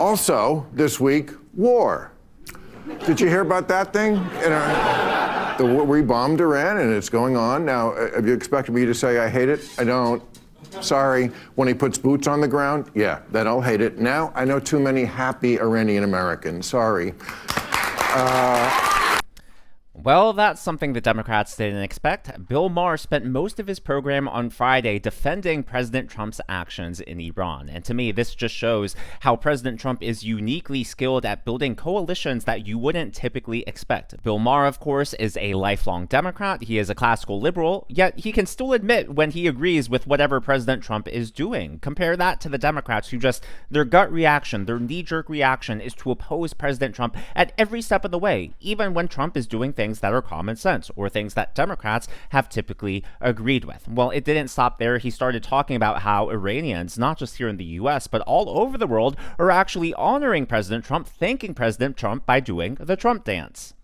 Also, this week, war. Did you hear about that thing? We bombed Iran, and it's going on. Now, have you expected me to say I hate it? I don't. Sorry. When he puts boots on the ground, yeah, then I'll hate it. Now, I know too many happy Iranian Americans. Sorry. Well, that's something the Democrats didn't expect. Bill Maher spent most of his program on Friday defending President Trump's actions in Iran. And to me, this just shows how President Trump is uniquely skilled at building coalitions that you wouldn't typically expect. Bill Maher, of course, is a lifelong Democrat. He is a classical liberal, yet he can still admit when he agrees with whatever President Trump is doing. Compare that to the Democrats who just, their gut reaction, their knee-jerk reaction is to oppose President Trump at every step of the way, even when Trump is doing things that are common sense or things that Democrats have typically agreed with. Well, it didn't stop there. He started talking about how Iranians, not just here in the US, but all over the world, are actually honoring President Trump, thanking President Trump by doing the Trump dance.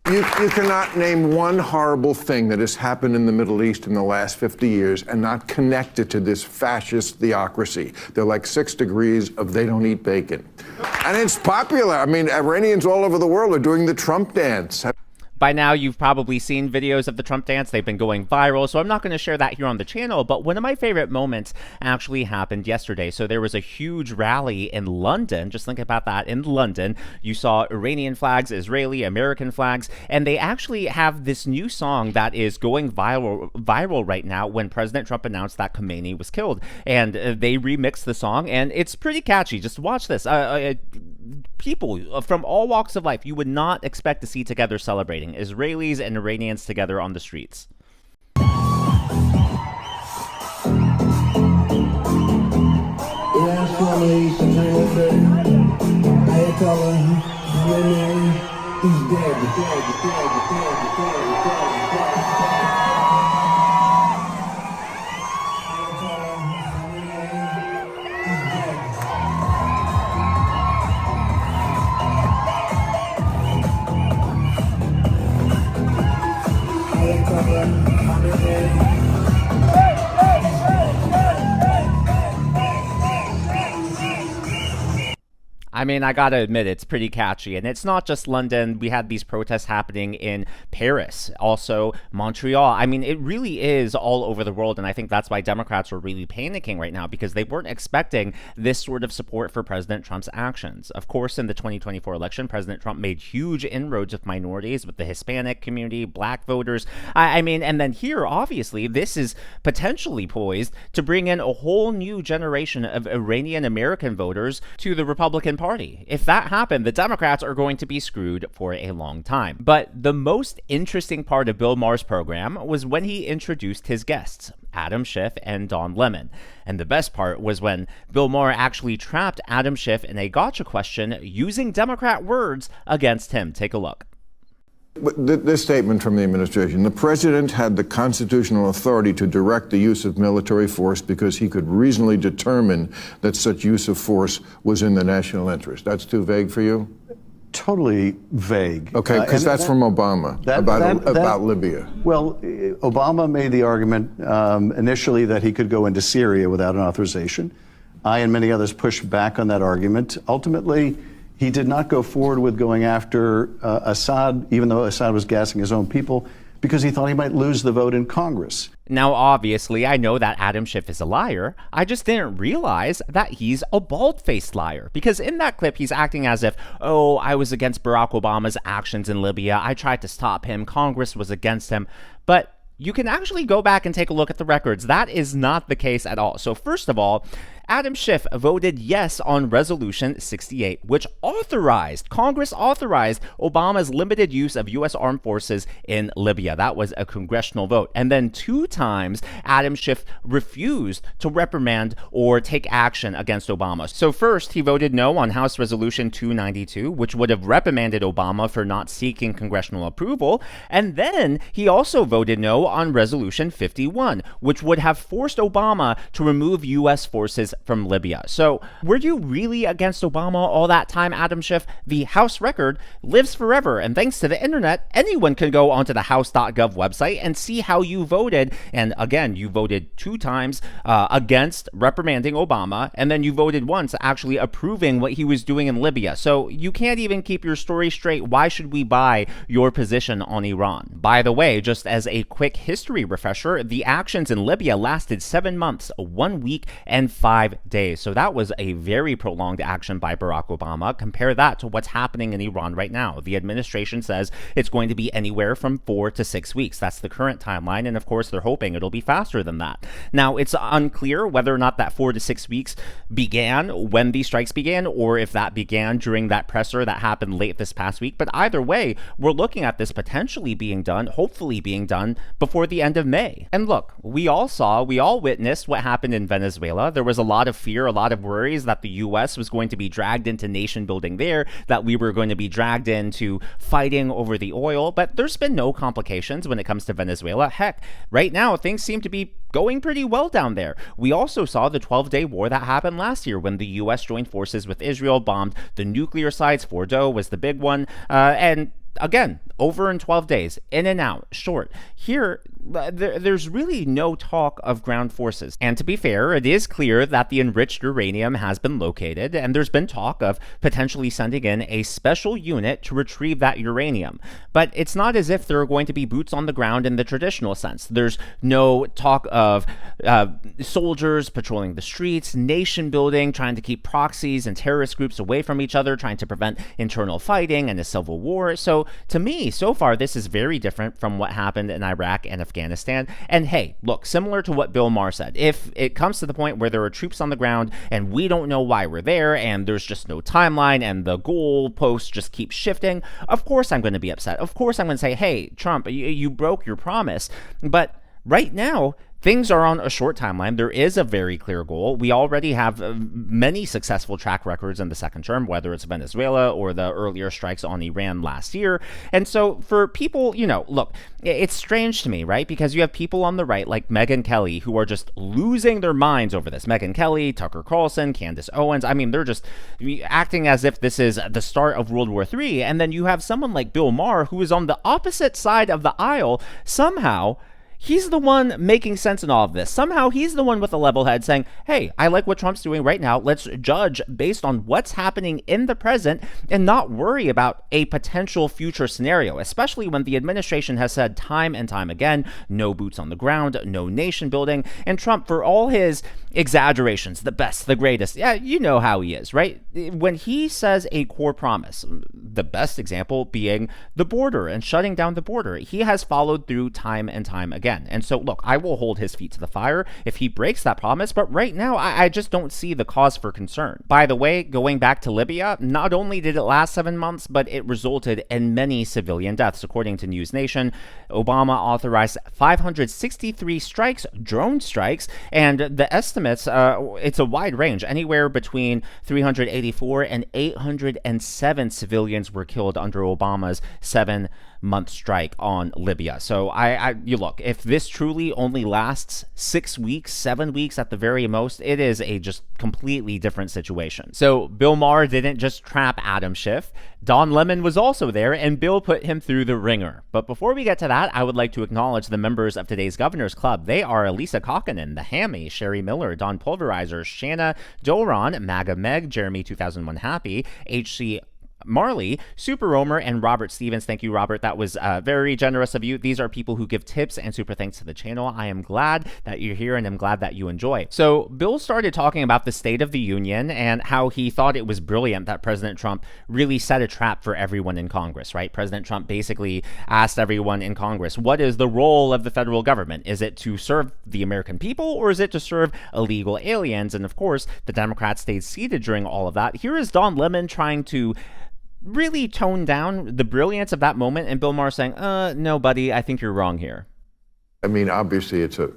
You cannot name one horrible thing that has happened in the Middle East in the last 50 years and not connect it to this fascist theocracy. They're like 6 degrees of they don't eat bacon. And it's popular. I mean, Iranians all over the world are doing the Trump dance. By now, you've probably seen videos of the Trump dance. They've been going viral, so I'm not going to share that here on the channel, but one of my favorite moments actually happened yesterday. So there was a huge rally in London. Just think about that. In London, you saw Iranian flags, Israeli, American flags, and they actually have this new song that is going viral right now when President Trump announced that Khomeini was killed. And they remixed the song, and it's pretty catchy. Just watch this. People from all walks of life you would not expect to see together celebrating. Israelis and Iranians together on the streets. Iran's formerly Supreme Leader, Ayatollah Khamenei, is dead. I mean, I gotta admit, it's pretty catchy. And it's not just London. We had these protests happening in Paris, also Montreal. I mean, it really is all over the world. And I think that's why Democrats are really panicking right now, because they weren't expecting this sort of support for President Trump's actions. Of course, in the 2024 election, President Trump made huge inroads with minorities, with the Hispanic community, black voters. I mean, and then here, obviously, this is potentially poised to bring in a whole new generation of Iranian American voters to the Republican Party. If that happened, the Democrats are going to be screwed for a long time. But the most interesting part of Bill Maher's program was when he introduced his guests, Adam Schiff and Don Lemon. And the best part was when Bill Maher actually trapped Adam Schiff in a gotcha question using Democrat words against him. Take a look. This statement from the administration: the president had the constitutional authority to direct the use of military force because he could reasonably determine that such use of force was in the national interest. That's too vague for you? Totally vague. Okay, because that's from Obama about Libya. Well, Obama made the argument initially that he could go into Syria without an authorization. I and many others pushed back on that argument. Ultimately, he did not go forward with going after Assad, even though Assad was gassing his own people, because he thought he might lose the vote in Congress. Now, obviously, I know that Adam Schiff is a liar. I just didn't realize that he's a bald-faced liar. Because in that clip, he's acting as if, oh, I was against Barack Obama's actions in Libya. I tried to stop him. Congress was against him. But you can actually go back and take a look at the records. That is not the case at all. So first of all, Adam Schiff voted yes on Resolution 68, which Congress authorized Obama's limited use of U.S. armed forces in Libya. That was a congressional vote. And then 2 times, Adam Schiff refused to reprimand or take action against Obama. So first, he voted no on House Resolution 292, which would have reprimanded Obama for not seeking congressional approval. And then he also voted no on Resolution 51, which would have forced Obama to remove U.S. forces from Libya. So were you really against Obama all that time, Adam Schiff? The House record lives forever, and thanks to the internet, anyone can go onto the house.gov website and see how you voted. And again, you voted 2 times against reprimanding Obama, and then you voted once actually approving what he was doing in Libya. So you can't even keep your story straight. Why should we buy your position on Iran? By the way, just as a quick history refresher, the actions in Libya lasted 7 months, 1 week, and 5 days. So that was a very prolonged action by Barack Obama. Compare that to what's happening in Iran right now. The administration says it's going to be anywhere from 4 to 6 weeks. That's the current timeline, and of course they're hoping it'll be faster than that. Now, it's unclear whether or not that 4 to 6 weeks began when these strikes began, or if that began during that presser that happened late this past week. But either way, we're looking at this potentially being done, hopefully being done before the end of May. And look, we all witnessed what happened in Venezuela. There was a lot of fear, a lot of worries that the U.S. was going to be dragged into nation building there, that we were going to be dragged into fighting over the oil. But there's been no complications when it comes to Venezuela. Heck, right now things seem to be going pretty well down there. We also saw the 12-day war that happened last year when the U.S. joined forces with Israel, bombed the nuclear sites. Fordo was the big one. And again, over in 12 days, in and out, short. Here, there's really no talk of ground forces. And to be fair, it is clear that the enriched uranium has been located, and there's been talk of potentially sending in a special unit to retrieve that uranium. But it's not as if there are going to be boots on the ground in the traditional sense. There's no talk of soldiers patrolling the streets, nation building, trying to keep proxies and terrorist groups away from each other, trying to prevent internal fighting and a civil war. So to me, so far, this is very different from what happened in Iraq and Afghanistan. And hey, look, similar to what Bill Maher said, if it comes to the point where there are troops on the ground and we don't know why we're there and there's just no timeline and the goalposts just keep shifting, of course I'm going to be upset. Of course I'm going to say, hey, Trump, you broke your promise. But right now, things are on a short timeline. There is a very clear goal. We already have many successful track records in the second term, whether it's Venezuela or the earlier strikes on Iran last year. And so for people, look, it's strange to me, right? Because you have people on the right like Megyn Kelly who are just losing their minds over this. Megyn Kelly, Tucker Carlson, Candace Owens. I mean, they're just acting as if this is the start of World War III. And then you have someone like Bill Maher who is on the opposite side of the aisle. Somehow, he's the one making sense in all of this. Somehow he's the one with a level head saying, hey, I like what Trump's doing right now. Let's judge based on what's happening in the present and not worry about a potential future scenario, especially when the administration has said time and time again, no boots on the ground, no nation building. And Trump, for all his exaggerations, the best, the greatest, yeah, you know how he is, right? When he says a core promise, the best example being the border and shutting down the border, he has followed through time and time again. And so, look, I will hold his feet to the fire if he breaks that promise, but right now, I just don't see the cause for concern. By the way, going back to Libya, not only did it last 7 months, but it resulted in many civilian deaths. According to News Nation, Obama authorized 563 strikes, drone strikes, and the estimates, it's a wide range. Anywhere between 384 and 807 civilians were killed under Obama's 7-month strike on Libya. So you look, if this truly only lasts 6 weeks, 7 weeks at the very most, it is a just completely different situation. So Bill Maher didn't just trap Adam Schiff. Don Lemon was also there, and Bill put him through the ringer. But before we get to that, I would like to acknowledge the members of today's Governor's Club. They are Elisa Kokkonen, The Hammy, Sherry Miller, Don Pulverizer, Shanna Doron, MAGA Meg, Jeremy 2001 Happy, HC Marley, Super Romer, and Robert Stevens. Thank you, Robert. That was very generous of you. These are people who give tips and super thanks to the channel. I am glad that you're here and I'm glad that you enjoy. So Bill started talking about the State of the Union and how he thought it was brilliant that President Trump really set a trap for everyone in Congress, right? President Trump basically asked everyone in Congress, what is the role of the federal government? Is it to serve the American people or is it to serve illegal aliens? And of course, the Democrats stayed seated during all of that. Here is Don Lemon trying to really tone down the brilliance of that moment, and Bill Maher saying, no, buddy, I think you're wrong here. I mean, obviously, it's a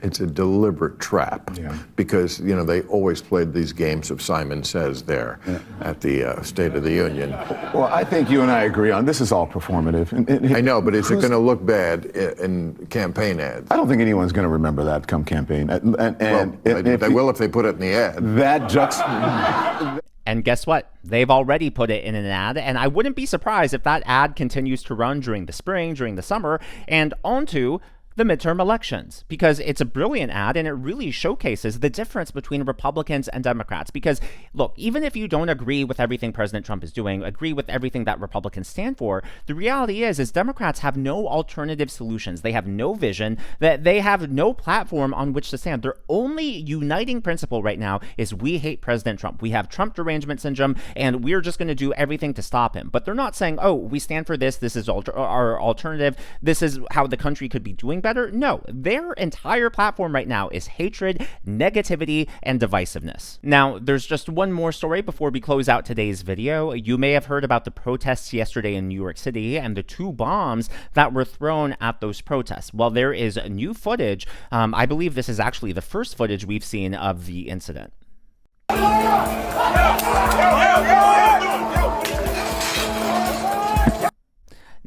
it's a deliberate trap because they always played these games of Simon Says there at the State of the Union. Well, I think you and I agree on this is all performative. I know, but is it going to look bad in campaign ads? I don't think anyone's going to remember that come campaign. They will if they put it in the ad. And guess what? They've already put it in an ad, and I wouldn't be surprised if that ad continues to run during the spring, during the summer, and onto the midterm elections, because it's a brilliant ad and it really showcases the difference between Republicans and Democrats. Because look, even if you don't agree with everything President Trump is doing, agree with everything that Republicans stand for, the reality is Democrats have no alternative solutions. They have no vision, that they have no platform on which to stand. Their only uniting principle right now is we hate President Trump. We have Trump derangement syndrome and we're just going to do everything to stop him. But they're not saying, oh, we stand for this. This is our alternative. This is how the country could be doing better. No, their entire platform right now is hatred, negativity, and divisiveness. Now, there's just one more story before we close out today's video. You may have heard about the protests yesterday in New York City and the 2 bombs that were thrown at those protests. Well, there is new footage. I believe this is actually the first footage we've seen of the incident.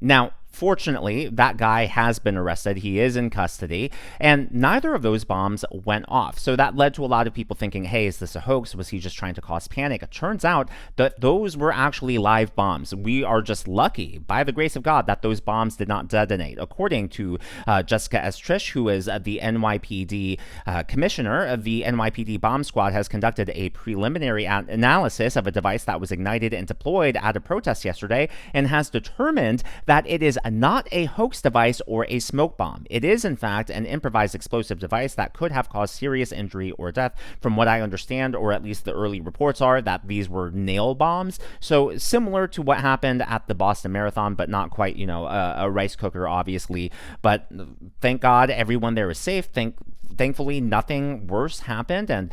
Now, fortunately, that guy has been arrested. He is in custody, and neither of those bombs went off. So that led to a lot of people thinking, hey, is this a hoax? Was he just trying to cause panic? It turns out that those were actually live bombs. We are just lucky, by the grace of God, that those bombs did not detonate. According to Jessica S. Trish, who is the NYPD commissioner, the NYPD bomb squad has conducted a preliminary analysis of a device that was ignited and deployed at a protest yesterday and has determined that it is not a hoax device or a smoke bomb. It is, in fact, an improvised explosive device that could have caused serious injury or death. From what I understand, or at least the early reports are, that these were nail bombs. So similar to what happened at the Boston Marathon, but not quite, a rice cooker, obviously. But thank God everyone there is safe. Thankfully, nothing worse happened, and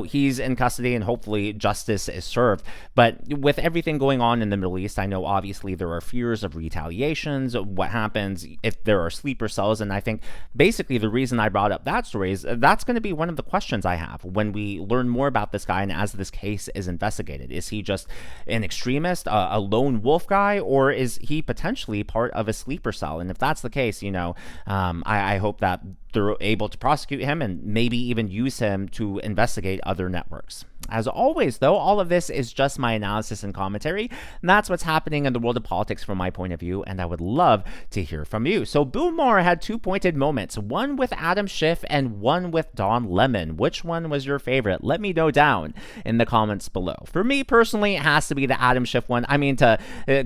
he's in custody, and hopefully justice is served. But with everything going on in the Middle East, I know obviously there are fears of retaliations. What happens if there are sleeper cells? And I think basically the reason I brought up that story is that's going to be one of the questions I have when we learn more about this guy and as this case is investigated. Is he just an extremist, a lone wolf guy, or is he potentially part of a sleeper cell? And if that's the case, I hope that they're able to prosecute him and maybe even use him to investigate other networks. As always, though, all of this is just my analysis and commentary, and that's what's happening in the world of politics from my point of view, and I would love to hear from you. So Bill Maher had 2 pointed moments, one with Adam Schiff and one with Don Lemon. Which one was your favorite? Let me know down in the comments below. For me personally, it has to be the Adam Schiff one. I mean, to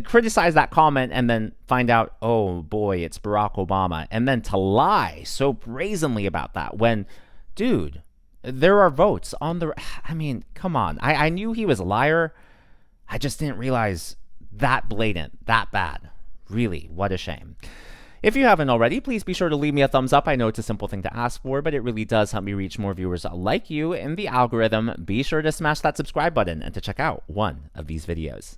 criticize that comment and then find out, oh boy, it's Barack Obama, and then to lie so brazenly about that when, dude, there are votes on the... I mean, come on. I knew he was a liar. I just didn't realize that blatant, that bad. Really, what a shame. If you haven't already, please be sure to leave me a thumbs up. I know it's a simple thing to ask for, but it really does help me reach more viewers like you in the algorithm. Be sure to smash that subscribe button and to check out one of these videos.